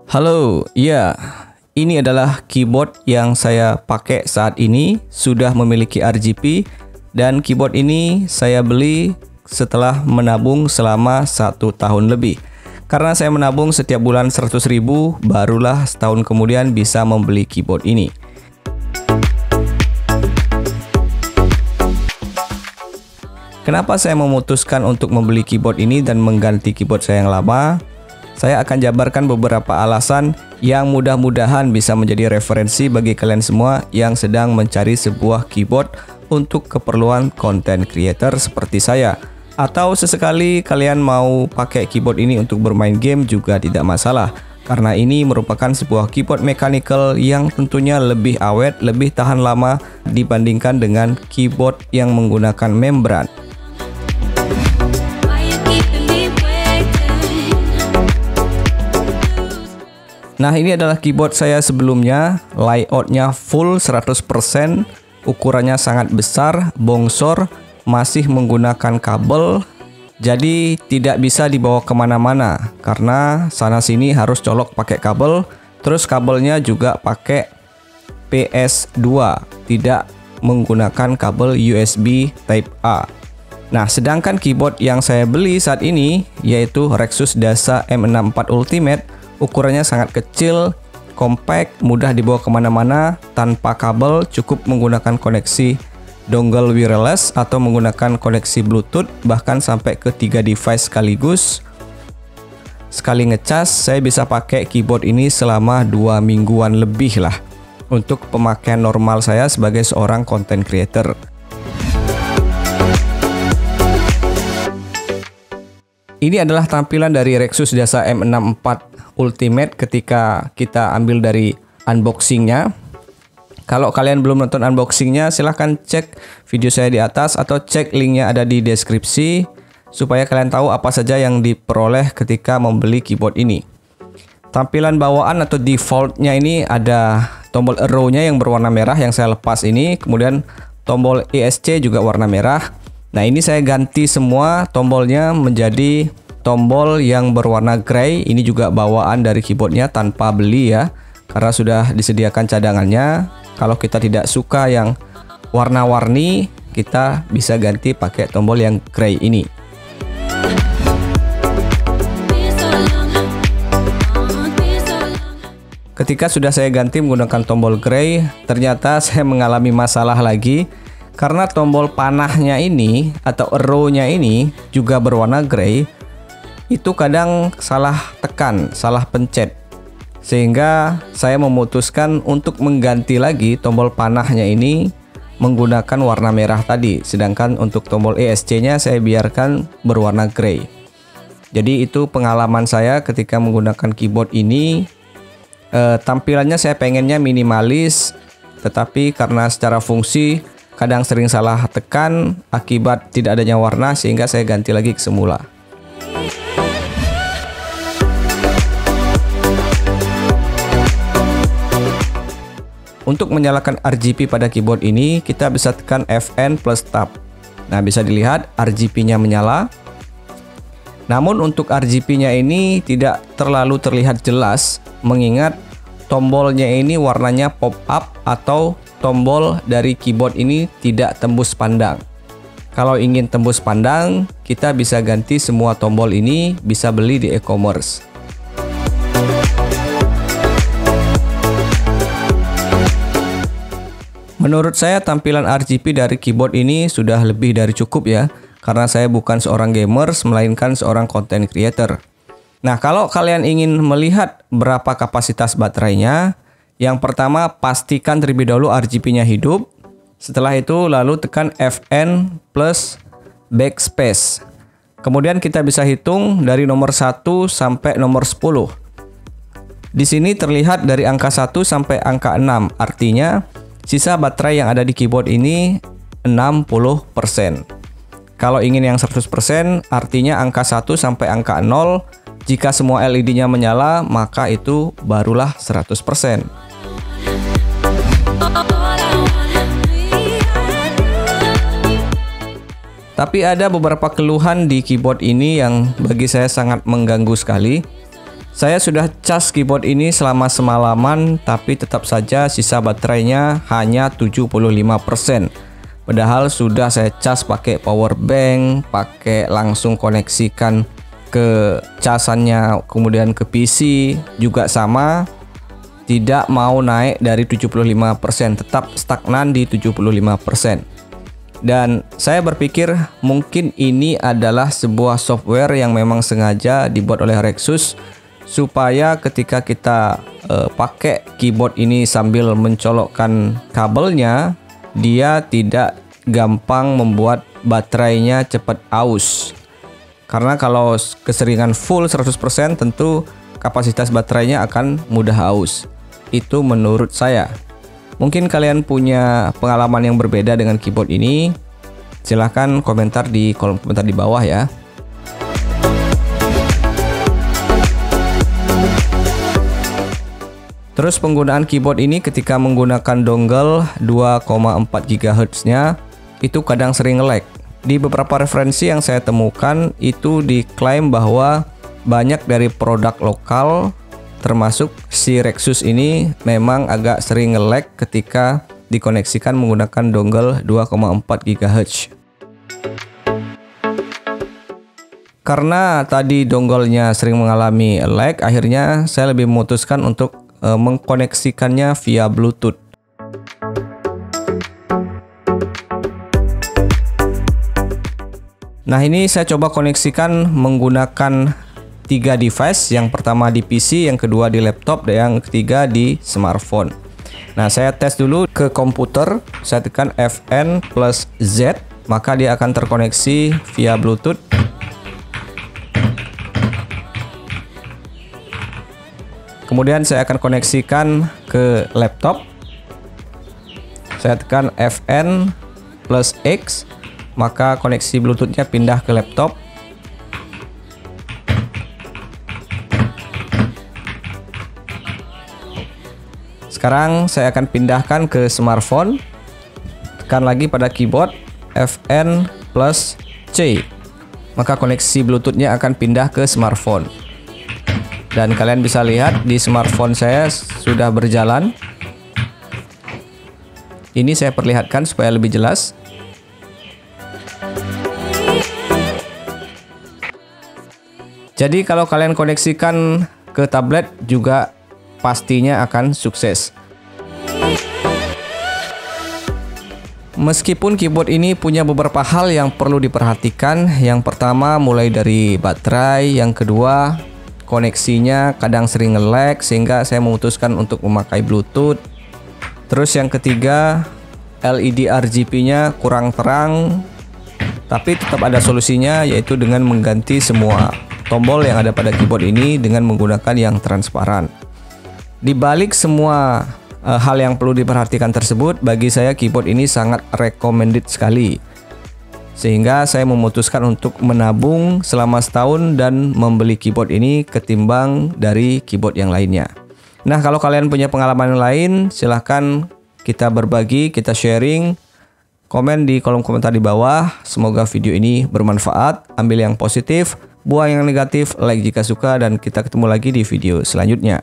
Halo, iya, ini adalah keyboard yang saya pakai saat ini, sudah memiliki RGB, dan keyboard ini saya beli setelah menabung selama 1 tahun lebih. Karena saya menabung setiap bulan 100.000, barulah setahun kemudian bisa membeli keyboard ini. Kenapa saya memutuskan untuk membeli keyboard ini dan mengganti keyboard saya yang lama? Saya akan jabarkan beberapa alasan yang mudah-mudahan bisa menjadi referensi bagi kalian semua yang sedang mencari sebuah keyboard untuk keperluan content creator seperti saya. Atau sesekali kalian mau pakai keyboard ini untuk bermain game juga tidak masalah. Karena ini merupakan sebuah keyboard mechanical yang tentunya lebih awet, lebih tahan lama dibandingkan dengan keyboard yang menggunakan membran. Nah, ini adalah keyboard saya sebelumnya, layoutnya full 100%, ukurannya sangat besar, bongsor, masih menggunakan kabel, jadi tidak bisa dibawa kemana-mana, karena sana-sini harus colok pakai kabel, terus kabelnya juga pakai PS2, tidak menggunakan kabel USB Type A. Nah, sedangkan keyboard yang saya beli saat ini, yaitu Rexus Dasa M64 Ultimate, ukurannya sangat kecil, compact, mudah dibawa kemana-mana, tanpa kabel, cukup menggunakan koneksi dongle wireless atau menggunakan koneksi Bluetooth, bahkan sampai ke 3 device sekaligus. Sekali ngecas, saya bisa pakai keyboard ini selama 2 mingguan lebih lah, untuk pemakaian normal saya sebagai seorang content creator. Ini adalah tampilan dari Rexus Dasa M64 Ultimate ketika kita ambil dari unboxingnya. Kalau kalian belum nonton unboxingnya, silahkan cek video saya di atas atau cek linknya ada di deskripsi supaya kalian tahu apa saja yang diperoleh ketika membeli keyboard ini. Tampilan bawaan atau defaultnya ini ada tombol arrow-nya yang berwarna merah yang saya lepas ini, kemudian tombol ESC juga warna merah. Nah, ini saya ganti semua tombolnya menjadi tombol yang berwarna grey. Ini juga bawaan dari keyboardnya tanpa beli ya, karena sudah disediakan cadangannya. Kalau kita tidak suka yang warna-warni, kita bisa ganti pakai tombol yang grey ini. Ketika sudah saya ganti menggunakan tombol grey, ternyata saya mengalami masalah lagi. Karena tombol panahnya ini atau arrow-nya ini juga berwarna grey, itu kadang salah tekan, salah pencet. Sehingga saya memutuskan untuk mengganti lagi tombol panahnya ini menggunakan warna merah tadi. Sedangkan untuk tombol ESC-nya saya biarkan berwarna grey. Jadi itu pengalaman saya ketika menggunakan keyboard ini. Tampilannya saya pengennya minimalis, tetapi karena secara fungsi kadang sering salah tekan akibat tidak adanya warna, sehingga saya ganti lagi ke semula. Untuk menyalakan RGB pada keyboard ini, kita bisa tekan Fn plus tab. Nah, bisa dilihat RGB-nya menyala. Namun untuk RGB-nya ini tidak terlalu terlihat jelas, mengingat tombolnya ini warnanya pop up atau tombol dari keyboard ini tidak tembus pandang. Kalau ingin tembus pandang, kita bisa ganti semua tombol ini, bisa beli di e-commerce. Menurut saya tampilan RGB dari keyboard ini sudah lebih dari cukup ya, karena saya bukan seorang gamers, melainkan seorang content creator. Nah, kalau kalian ingin melihat berapa kapasitas baterainya, yang pertama, pastikan terlebih dahulu RGB-nya hidup. Setelah itu, lalu tekan Fn plus backspace. Kemudian kita bisa hitung dari nomor 1 sampai nomor 10. Di sini terlihat dari angka 1 sampai angka 6. Artinya, sisa baterai yang ada di keyboard ini 60%. Kalau ingin yang 100%, artinya angka 1 sampai angka 0. Jika semua LED-nya menyala, maka itu barulah 100%. Tapi ada beberapa keluhan di keyboard ini yang bagi saya sangat mengganggu sekali. Saya sudah cas keyboard ini selama semalaman, tapi tetap saja sisa baterainya hanya 75%. Padahal sudah saya cas pakai power bank, pakai langsung koneksikan ke casannya, kemudian ke PC juga sama, tidak mau naik dari 75%, tetap stagnan di 75%. Dan saya berpikir mungkin ini adalah sebuah software yang memang sengaja dibuat oleh Rexus supaya ketika kita pakai keyboard ini sambil mencolokkan kabelnya, dia tidak gampang membuat baterainya cepat aus. Karena kalau keseringan full 100% tentu kapasitas baterainya akan mudah aus. Itu menurut saya. Mungkin kalian punya pengalaman yang berbeda dengan keyboard ini. Silahkan komentar di kolom komentar di bawah ya. Terus penggunaan keyboard ini ketika menggunakan dongle 2,4 GHz nya itu kadang sering nge-lag. Di beberapa referensi yang saya temukan itu diklaim bahwa banyak dari produk lokal termasuk si Rexus ini memang agak sering nge-lag ketika dikoneksikan menggunakan dongle 2,4 GHz. Karena tadi dongle-nya sering mengalami lag, akhirnya saya lebih memutuskan untuk mengkoneksikannya via Bluetooth. Nah, ini saya coba koneksikan menggunakan 3 device. Yang pertama di PC, yang kedua di laptop, dan yang ketiga di smartphone. Nah, saya tes dulu ke komputer. Saya tekan Fn plus Z, maka dia akan terkoneksi via Bluetooth. Kemudian saya akan koneksikan ke laptop. Saya tekan Fn plus X, maka koneksi Bluetooth-nya pindah ke laptop. Sekarang saya akan pindahkan ke smartphone. Tekan lagi pada keyboard Fn plus C, maka koneksi Bluetooth-nya akan pindah ke smartphone. Dan kalian bisa lihat di smartphone saya sudah berjalan. Ini saya perlihatkan supaya lebih jelas. Jadi kalau kalian koneksikan ke tablet juga pastinya akan sukses. Meskipun keyboard ini punya beberapa hal yang perlu diperhatikan. Yang pertama mulai dari baterai, yang kedua koneksinya kadang sering nge-lag sehingga saya memutuskan untuk memakai Bluetooth. Terus yang ketiga, LED RGB-nya kurang terang, tapi tetap ada solusinya, yaitu dengan mengganti semua tombol yang ada pada keyboard ini dengan menggunakan yang transparan. Di balik semua hal yang perlu diperhatikan tersebut, bagi saya keyboard ini sangat recommended sekali. Sehingga saya memutuskan untuk menabung selama setahun dan membeli keyboard ini ketimbang dari keyboard yang lainnya. Nah, kalau kalian punya pengalaman yang lain, silahkan kita berbagi, kita sharing, komen di kolom komentar di bawah. Semoga video ini bermanfaat, ambil yang positif, buang yang negatif, like jika suka, dan kita ketemu lagi di video selanjutnya.